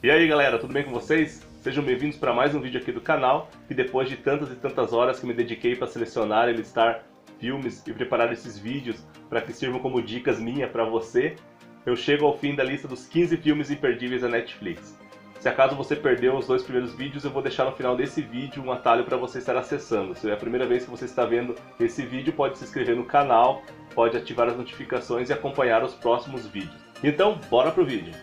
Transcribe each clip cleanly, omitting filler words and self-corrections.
E aí galera, tudo bem com vocês? Sejam bem-vindos para mais um vídeo aqui do canal, que depois de tantas e tantas horas que me dediquei para selecionar e listar filmes e preparar esses vídeos para que sirvam como dicas minhas para você, eu chego ao fim da lista dos 15 filmes imperdíveis da Netflix. Se acaso você perdeu os dois primeiros vídeos, eu vou deixar no final desse vídeo um atalho para você estar acessando. Se é a primeira vez que você está vendo esse vídeo, pode se inscrever no canal, pode ativar as notificações e acompanhar os próximos vídeos. Então, bora pro vídeo!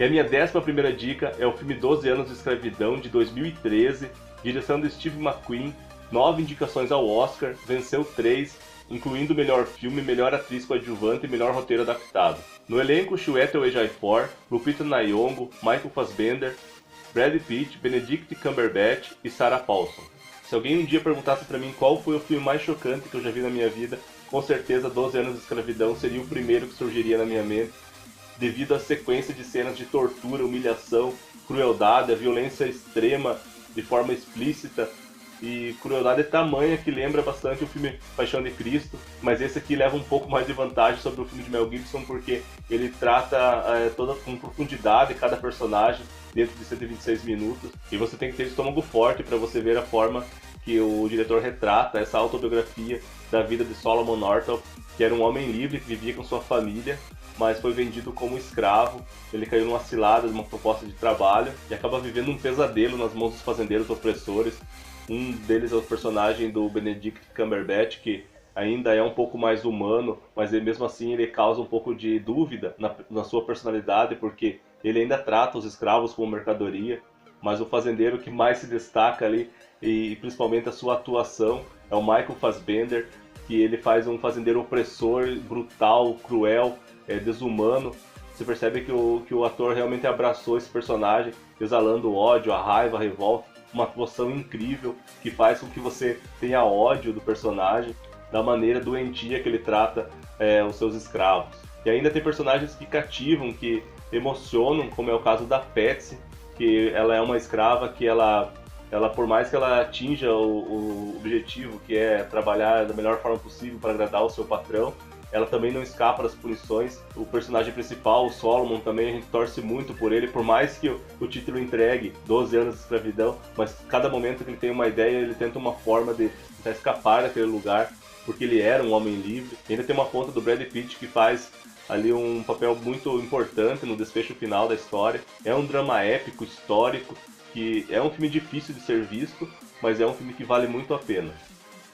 E a minha 11ª dica é o filme 12 Anos de Escravidão, de 2013, direção de Steve McQueen, 9 indicações ao Oscar, venceu 3, incluindo melhor filme, melhor atriz coadjuvante e melhor roteiro adaptado. No elenco, Chiwetel Ejiofor, Lupita Nyong'o, Michael Fassbender, Brad Pitt, Benedict Cumberbatch e Sarah Paulson. Se alguém um dia perguntasse pra mim qual foi o filme mais chocante que eu já vi na minha vida, com certeza 12 Anos de Escravidão seria o primeiro que surgiria na minha mente, devido à sequência de cenas de tortura, humilhação, crueldade, a violência extrema, de forma explícita, e crueldade tamanha que lembra bastante o filme Paixão de Cristo, mas esse aqui leva um pouco mais de vantagem sobre o filme de Mel Gibson, porque ele trata toda com profundidade cada personagem dentro de 126 minutos, e você tem que ter estômago forte para você ver a forma que o diretor retrata essa autobiografia da vida de Solomon Northup, que era um homem livre que vivia com sua família, mas foi vendido como escravo. Ele caiu numa cilada de uma proposta de trabalho e acaba vivendo um pesadelo nas mãos dos fazendeiros opressores. Um deles é o personagem do Benedict Cumberbatch, que ainda é um pouco mais humano, mas ele, mesmo assim ele causa um pouco de dúvida na sua personalidade, porque ele ainda trata os escravos como mercadoria. Mas o fazendeiro que mais se destaca ali, e principalmente a sua atuação, é o Michael Fassbender, que ele faz um fazendeiro opressor, brutal, cruel, desumano. Você percebe que o ator realmente abraçou esse personagem, exalando o ódio, a raiva, a revolta. Uma atuação incrível que faz com que você tenha ódio do personagem, da maneira doentia que ele trata os seus escravos. E ainda tem personagens que cativam, que emocionam, como é o caso da Patsy, que ela é uma escrava que ela por mais que ela atinja o objetivo, que é trabalhar da melhor forma possível para agradar o seu patrão, ela também não escapa das punições. O personagem principal, o Solomon, também a gente torce muito por ele, por mais que o título entregue 12 anos de escravidão, mas cada momento que ele tem uma ideia, ele tenta uma forma de tentar escapar daquele lugar, porque ele era um homem livre. E ainda tem uma ponta do Brad Pitt que faz ali um papel muito importante no desfecho final da história. É um drama épico, histórico, que é um filme difícil de ser visto, mas é um filme que vale muito a pena.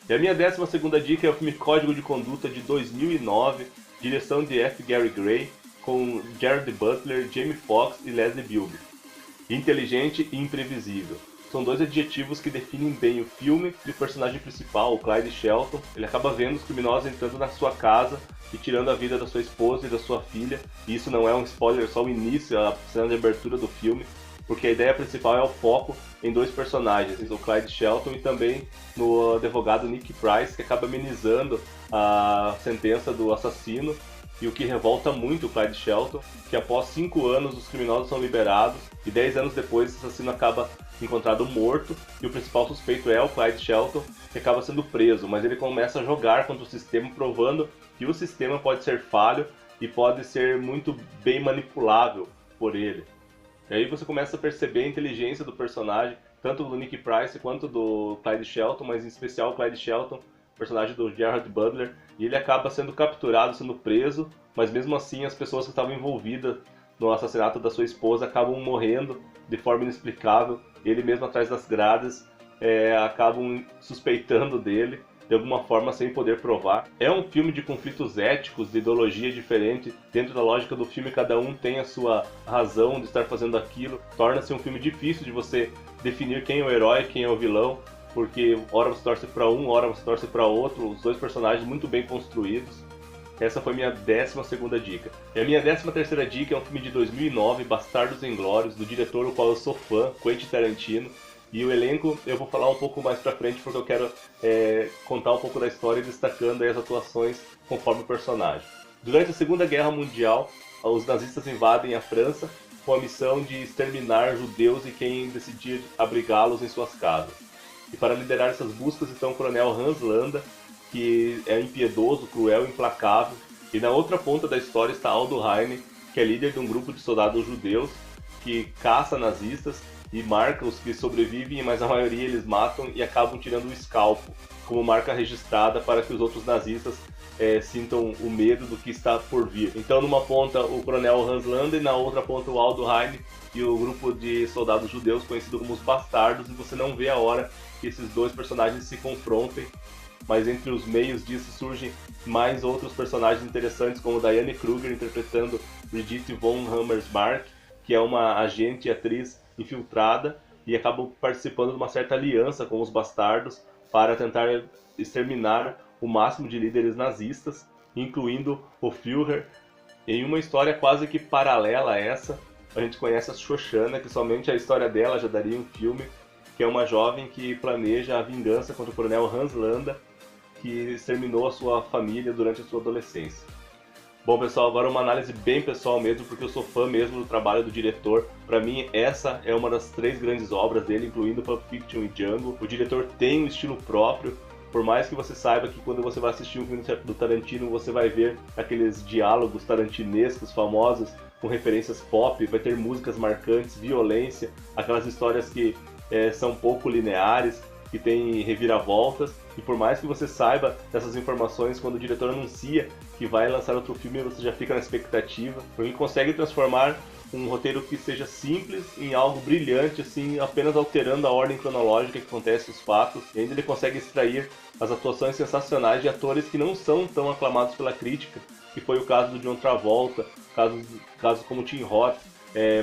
E a minha 12ª dica é o filme Código de Conduta, de 2009, direção de F. Gary Gray, com Gerard Butler, Jamie Foxx e Leslie Bibb. Inteligente e imprevisível. São dois adjetivos que definem bem o filme e o personagem principal, o Clyde Shelton. Ele acaba vendo os criminosos entrando na sua casa e tirando a vida da sua esposa e da sua filha. E isso não é um spoiler, só o início, a cena de abertura do filme, porque a ideia principal é o foco em dois personagens, o Clyde Shelton e também no advogado Nick Price, que acaba amenizando a sentença do assassino. E o que revolta muito o Clyde Shelton, que após 5 anos os criminosos são liberados e 10 anos depois o assassino acaba encontrado morto, e o principal suspeito é o Clyde Shelton, que acaba sendo preso, mas ele começa a jogar contra o sistema, provando que o sistema pode ser falho e pode ser muito bem manipulável por ele. E aí você começa a perceber a inteligência do personagem, tanto do Nick Price quanto do Clyde Shelton, mas em especial o Clyde Shelton, personagem do Gerard Butler, e ele acaba sendo capturado, sendo preso, mas mesmo assim as pessoas que estavam envolvidas no assassinato da sua esposa acabam morrendo de forma inexplicável. Ele mesmo atrás das grades acabam suspeitando dele, de alguma forma sem poder provar. É um filme de conflitos éticos, de ideologia diferente. Dentro da lógica do filme, cada um tem a sua razão de estar fazendo aquilo. Torna-se um filme difícil de você definir quem é o herói, quem é o vilão, porque hora você torce para um, hora você torce para outro. Os dois personagens muito bem construídos. Essa foi minha 12ª dica. E a minha 13ª dica é um filme de 2009, Bastardos Inglórios, do diretor o qual eu sou fã, Quentin Tarantino. E o elenco eu vou falar um pouco mais pra frente, porque eu quero contar um pouco da história, destacando aí as atuações conforme o personagem. Durante a Segunda Guerra Mundial, os nazistas invadem a França com a missão de exterminar judeus e quem decidir abrigá-los em suas casas. E para liderar essas buscas estão o coronel Hans Landa, que é impiedoso, cruel, implacável. E na outra ponta da história está Aldo Heine, que é líder de um grupo de soldados judeus que caça nazistas e marca os que sobrevivem, mas a maioria eles matam e acabam tirando o escalpo como marca registrada para que os outros nazistas sintam o medo do que está por vir. Então, numa ponta o coronel Hans Landa e na outra ponta o Aldo Heine e o grupo de soldados judeus conhecido como os Bastardos, e você não vê a hora que esses dois personagens se confrontem. Mas entre os meios disso surgem mais outros personagens interessantes, como Diane Kruger interpretando Brigitte von Hammersmark, que é uma agente e atriz infiltrada e acabam participando de uma certa aliança com os Bastardos para tentar exterminar o máximo de líderes nazistas, incluindo o Führer. Em uma história quase que paralela a essa, a gente conhece a Shoshana, que somente a história dela já daria um filme, que é uma jovem que planeja a vingança contra o coronel Hans Landa, que exterminou a sua família durante a sua adolescência. Bom, pessoal, agora uma análise bem pessoal mesmo, porque eu sou fã mesmo do trabalho do diretor. Para mim, essa é uma das 3 grandes obras dele, incluindo Pulp Fiction e Django. O diretor tem um estilo próprio, por mais que você saiba que quando você vai assistir um filme do Tarantino, você vai ver aqueles diálogos tarantinescos famosos, com referências pop, vai ter músicas marcantes, violência, aquelas histórias que são pouco lineares, que tem reviravoltas, e por mais que você saiba dessas informações, quando o diretor anuncia que vai lançar outro filme, você já fica na expectativa, porque consegue transformar um roteiro que seja simples em algo brilhante, assim, apenas alterando a ordem cronológica que acontece os fatos, e ainda ele consegue extrair as atuações sensacionais de atores que não são tão aclamados pela crítica, que foi o caso do John Travolta, casos como Tim Roth,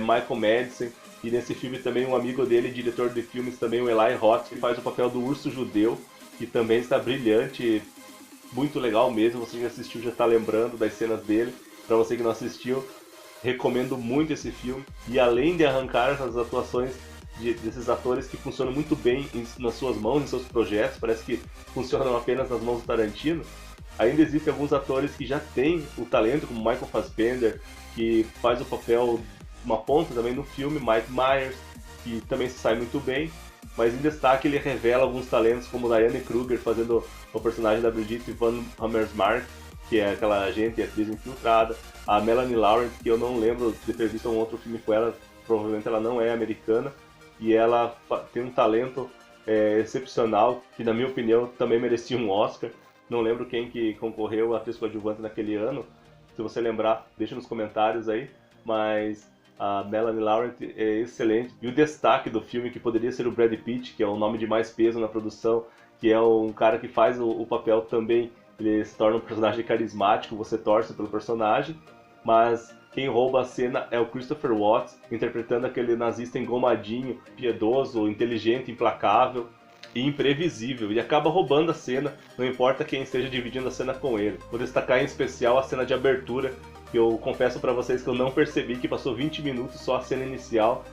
Michael Madsen, e nesse filme também um amigo dele, diretor de filmes também, o Eli Roth, que faz o papel do urso judeu, que também está brilhante, muito legal mesmo. Você que assistiu já está lembrando das cenas dele. Para você que não assistiu, recomendo muito esse filme. E além de arrancar essas atuações desses atores que funcionam muito bem nas suas mãos, em seus projetos, parece que funcionam apenas nas mãos do Tarantino, ainda existem alguns atores que já têm o talento, como Michael Fassbender, que faz o papel uma ponta também no filme, Mike Myers, que também se sai muito bem, mas em destaque ele revela alguns talentos como Diane Kruger fazendo o personagem da Brigitte von Hammersmark, que é aquela agente e atriz infiltrada, a Melanie Laurent, que eu não lembro de ter visto um outro filme com ela, provavelmente ela não é americana, e ela tem um talento excepcional, que na minha opinião também merecia um Oscar. Não lembro quem que concorreu a atriz coadjuvante naquele ano, se você lembrar, deixa nos comentários aí, mas a Melanie Laurent é excelente. E o destaque do filme, que poderia ser o Brad Pitt, que é o nome de mais peso na produção, que é um cara que faz o papel também, ele se torna um personagem carismático, você torce pelo personagem, mas quem rouba a cena é o Christopher Watts, interpretando aquele nazista engomadinho, piedoso, inteligente, implacável e imprevisível, e acaba roubando a cena, não importa quem esteja dividindo a cena com ele. Vou destacar em especial a cena de abertura, que eu confesso para vocês que eu não percebi que passou 20 minutos só a cena inicial,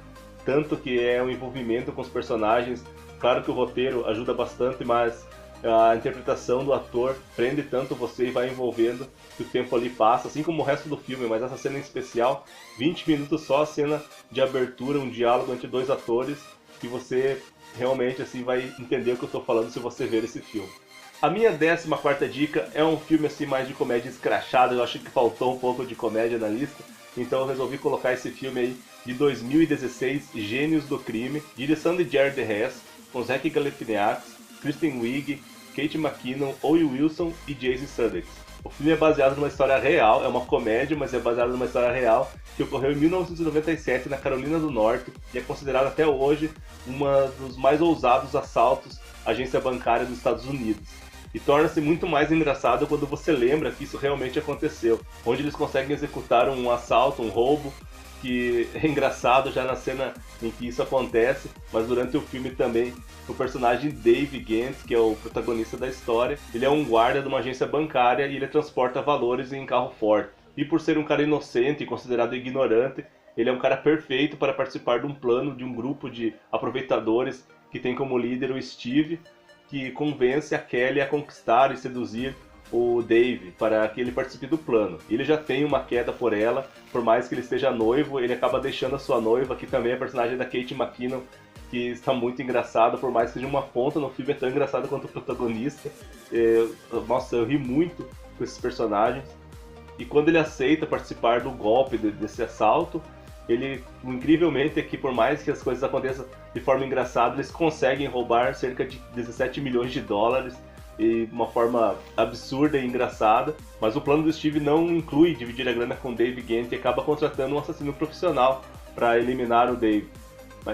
tanto que é um envolvimento com os personagens. Claro que o roteiro ajuda bastante, mas a interpretação do ator prende tanto você e vai envolvendo que o tempo ali passa, assim como o resto do filme, mas essa cena em especial, 20 minutos só a cena de abertura, um diálogo entre 2 atores, que você realmente assim vai entender o que eu estou falando se você ver esse filme. A minha 14ª dica é um filme assim mais de comédia escrachada, eu acho que faltou um pouco de comédia na lista, então eu resolvi colocar esse filme aí de 2016, Gênios do Crime, direção de Jared Hess, com Zach Galifianakis, Kristen Wiig, Kate McKinnon, Owen Wilson e Jason Sudeikis. O filme é baseado numa história real, é uma comédia, mas é baseado numa história real que ocorreu em 1997 na Carolina do Norte e é considerado até hoje um dos mais ousados assaltos à agência bancária dos Estados Unidos. E torna-se muito mais engraçado quando você lembra que isso realmente aconteceu, onde eles conseguem executar um assalto, um roubo, que é engraçado já na cena em que isso acontece, mas durante o filme também o personagem Dave Gant, que é o protagonista da história, ele é um guarda de uma agência bancária e ele transporta valores em carro forte. E por ser um cara inocente e considerado ignorante, ele é um cara perfeito para participar de um plano de um grupo de aproveitadores que tem como líder o Steve, que convence a Kelly a conquistar e seduzir o Dave para que ele participe do plano. Ele já tem uma queda por ela, por mais que ele esteja noivo, ele acaba deixando a sua noiva, que também é a personagem da Kate McKinnon, que está muito engraçada, por mais que seja uma ponta no filme, é tão engraçada quanto o protagonista. Nossa, eu ri muito com esses personagens. E quando ele aceita participar do golpe, desse assalto, ele, incrivelmente, é que por mais que as coisas aconteçam de forma engraçada, eles conseguem roubar cerca de 17 milhões de dólares de uma forma absurda e engraçada. Mas o plano do Steve não inclui dividir a grana com Dave Gant e acaba contratando um assassino profissional para eliminar o Dave.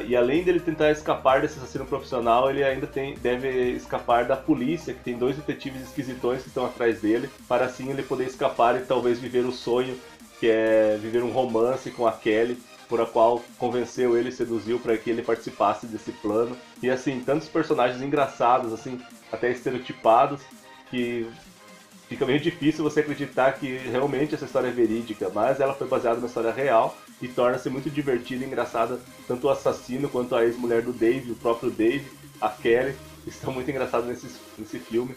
E além dele tentar escapar desse assassino profissional, ele ainda deve escapar da polícia, que tem 2 detetives esquisitões que estão atrás dele, para assim ele poder escapar e talvez viver o sonho, que é viver um romance com a Kelly, por a qual convenceu ele e seduziu para que ele participasse desse plano. E assim, tantos personagens engraçados, assim, até estereotipados, que fica meio difícil você acreditar que realmente essa história é verídica, mas ela foi baseada numa história real e torna-se muito divertida e engraçada. Tanto o assassino quanto a ex-mulher do Dave, o próprio Dave, a Kelly, estão muito engraçados nesse filme.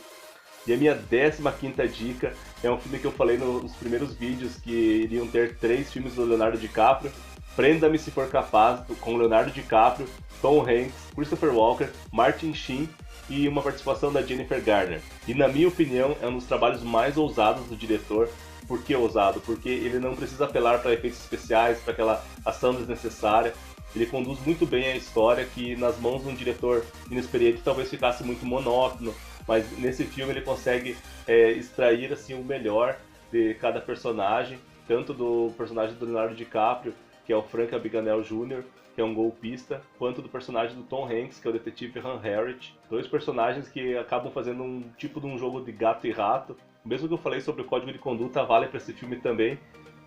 E a minha 15ª dica é um filme que eu falei nos primeiros vídeos, que iriam ter 3 filmes do Leonardo DiCaprio. Prenda-me se for capaz, com Leonardo DiCaprio, Tom Hanks, Christopher Walker, Martin Sheen e uma participação da Jennifer Garner. E na minha opinião é um dos trabalhos mais ousados do diretor. Por que ousado? Porque ele não precisa apelar para efeitos especiais, para aquela ação desnecessária. Ele conduz muito bem a história, que nas mãos de um diretor inexperiente talvez ficasse muito monótono, mas nesse filme ele consegue extrair assim o melhor de cada personagem, tanto do personagem do Leonardo DiCaprio, que é o Frank Abagnale Jr., que é um golpista, quanto do personagem do Tom Hanks, que é o detetive Han Harrit. 2 personagens que acabam fazendo um tipo de um jogo de gato e rato. O mesmo que eu falei sobre o código de conduta vale para esse filme também,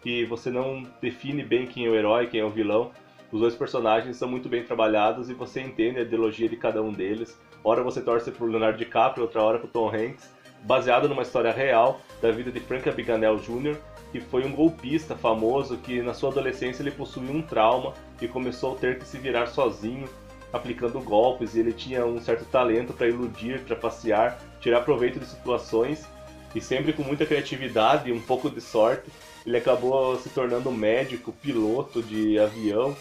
que você não define bem quem é o herói, quem é o vilão. Os 2 personagens são muito bem trabalhados e você entende a ideologia de cada um deles. Ora você torce pro Leonardo DiCaprio, outra hora pro Tom Hanks, baseado numa história real da vida de Frank Abagnale Jr., que foi um golpista famoso que na sua adolescência ele possuía um trauma e começou a ter que se virar sozinho, aplicando golpes, e ele tinha um certo talento para iludir, trapacear, tirar proveito de situações, e sempre com muita criatividade e um pouco de sorte, ele acabou se tornando médico, piloto de avião,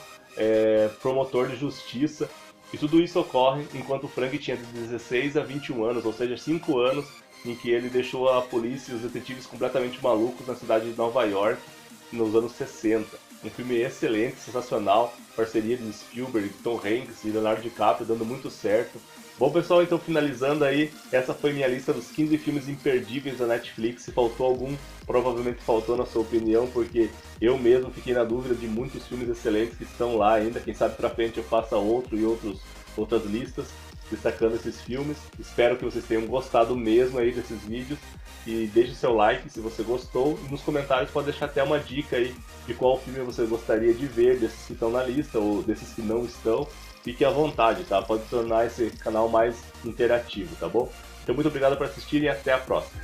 promotor de justiça, e tudo isso ocorre enquanto o Frank tinha de 16 a 21 anos, ou seja, 5 anos em que ele deixou a polícia e os detetives completamente malucos na cidade de Nova York, nos anos 60. Um filme excelente, sensacional, parceria de Spielberg, Tom Hanks e Leonardo DiCaprio, dando muito certo. Bom pessoal, então finalizando aí, essa foi minha lista dos 15 filmes imperdíveis da Netflix. Se faltou algum, provavelmente faltou na sua opinião, porque eu mesmo fiquei na dúvida de muitos filmes excelentes que estão lá ainda. Quem sabe pra frente eu faça outro e outras listas destacando esses filmes. Espero que vocês tenham gostado mesmo aí desses vídeos. E deixe seu like se você gostou. E nos comentários pode deixar até uma dica aí de qual filme você gostaria de ver, desses que estão na lista ou desses que não estão. Fique à vontade, tá? Pode tornar esse canal mais interativo, tá bom? Então muito obrigado por assistirem e até a próxima.